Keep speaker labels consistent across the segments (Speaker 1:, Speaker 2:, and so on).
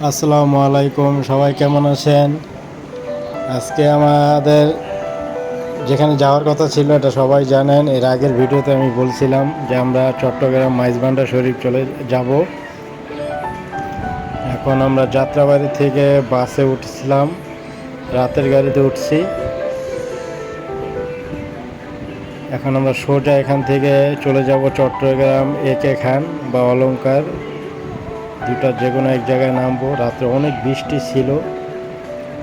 Speaker 1: আসসালামু আলাইকুম, সবাই কেমন আছেন? আজকে আমাদের যেখানে যাওয়ার কথা ছিল এটা সবাই জানেন। এর আগের ভিডিওতে আমি বলছিলাম যে আমরা চট্টগ্রাম মাইজভান্ডার শরীফ চলে যাব। এখন আমরা যাত্রাবাড়ি থেকে বাসে উঠছিলাম, রাতের গাড়িতে উঠছি। এখন আমরা সোজা এখান থেকে চলে যাব চট্টগ্রাম একে খান বা অলংকার, দুটা যে কোনো এক জায়গায় নামবো। রাত্রে অনেক বৃষ্টি ছিল,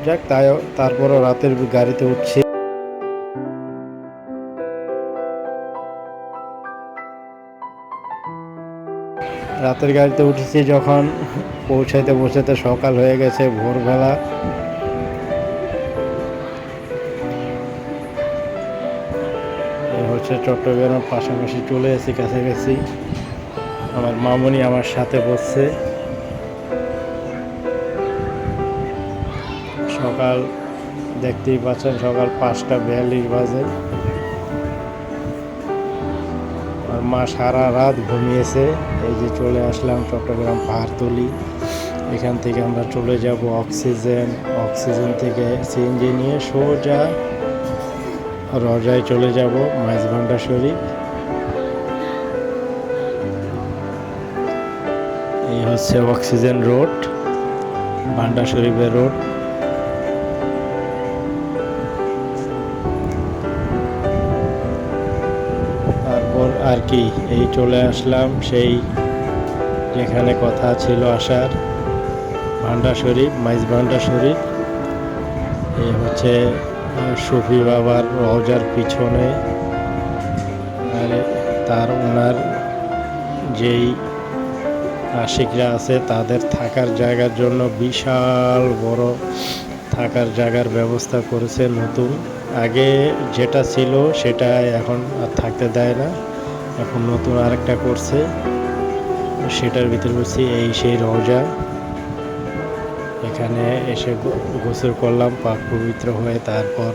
Speaker 1: যাক তারপরও রাতের গাড়িতে উঠছি। রাতের গাড়িতে উঠেছি যখন, পৌঁছাতে সকাল হয়ে গেছে, ভোরবেলা। এই হচ্ছে চট্টগ্রাম, পাশাপাশি চলে এসেছি, কাছাকাছি। আমার মামনি আমার সাথে বসছে। সকাল দেখতেই পাচ্ছেন, সকাল 5:42 বাজে। আর মা সারা রাত ঘুমিয়েছে। এই যে চলে আসলাম চট্টগ্রাম পাহাড়তলি। এখান থেকে আমরা চলে যাব অক্সিজেন থেকে সিএনজি নিয়ে সোজা রজায় চলে যাব, মাইজভান্ডার শরীফ। এই হচ্ছে অক্সিজেন রোড, ভান্ডার শরীফের রোড। তারপর আর কি, এই চলে আসলাম সেই যেখানে কথা ছিল আসার, ভান্ডার শরীফ, মাইজভান্ডার শরীফ। এই হচ্ছে শফি বাবার রওজার পিছনে, আর ওনার যেই আশিকরা আছে তাদের থাকার জায়গার জন্য বিশাল বড় থাকার জায়গার ব্যবস্থা করেছে নতুন। আগে যেটা ছিল সেটা এখন আর থাকতে দেয় না, এখন নতুন আরেকটা করছে। সেটার ভিতরে বলছি এই সেই রওজা। এখানে এসে গোসল করলাম পাক পবিত্র হয়ে, তারপর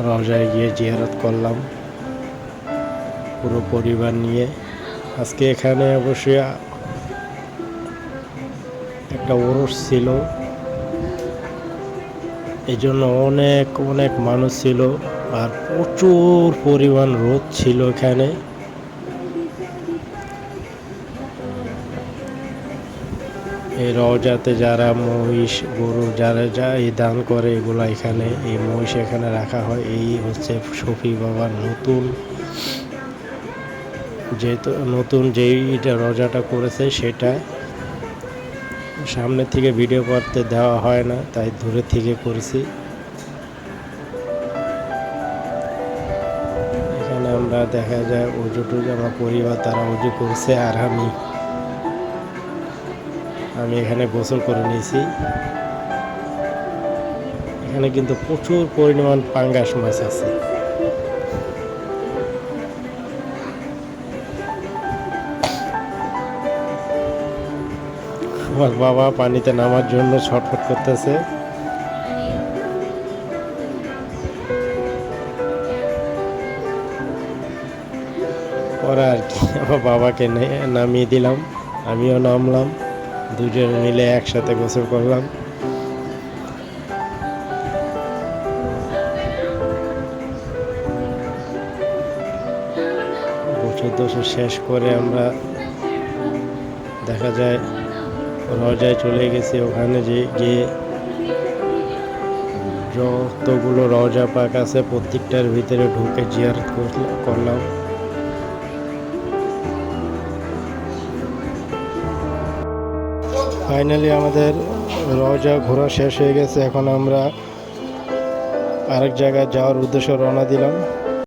Speaker 1: রওজায় গিয়ে জিয়ারত করলাম পুরো পরিবার নিয়ে। আজকে এখানে অবশ্যই একটা ওরস ছিল, এই জন্য অনেক অনেক মানুষ ছিল, আর প্রচুর পরিমাণ রোদ ছিল এখানে। এই রওজাতে যারা মহিষ গরু যারা এই দান করে, এগুলো এখানে, এই মহিষ এখানে রাখা হয়। এই হচ্ছে শফি বাবার নতুন যেই রওজাটা করেছে, সেটা সামনে থেকে ভিডিও করতে দেওয়া হয় না, তাই দূরে থেকে করেছি। এখানে আমরা দেখা যায় উজু টুজু, আমার পরিবার তারা উজু করছে, আর আমি এখানে গোসল করে নিয়েছি। এখানে কিন্তু প্রচুর পরিমাণ পাঙ্গাস মাছ আছে। আমার বাবা পানিতে নামার জন্য ছটফট করতেছে। পরে আর কি আমার বাবাকে নামিয়ে দিলাম, আমিও নামলাম, দুজন মিলে একসাথে গোসল করলাম। গোসল শেষ করে আমরা দেখা যায় রওজায় চলে গেছি। ওখানে গিয়ে যতগুলো রওজা পাক আছে প্রত্যেকটার ভিতরে ঢুকে জিয়ারত করলাম। ফাইনালি আমাদের রওজা ঘোরা শেষ হয়ে গেছে। এখন আমরা আরেক জায়গায় যাওয়ার উদ্দেশ্যে রওনা দিলাম।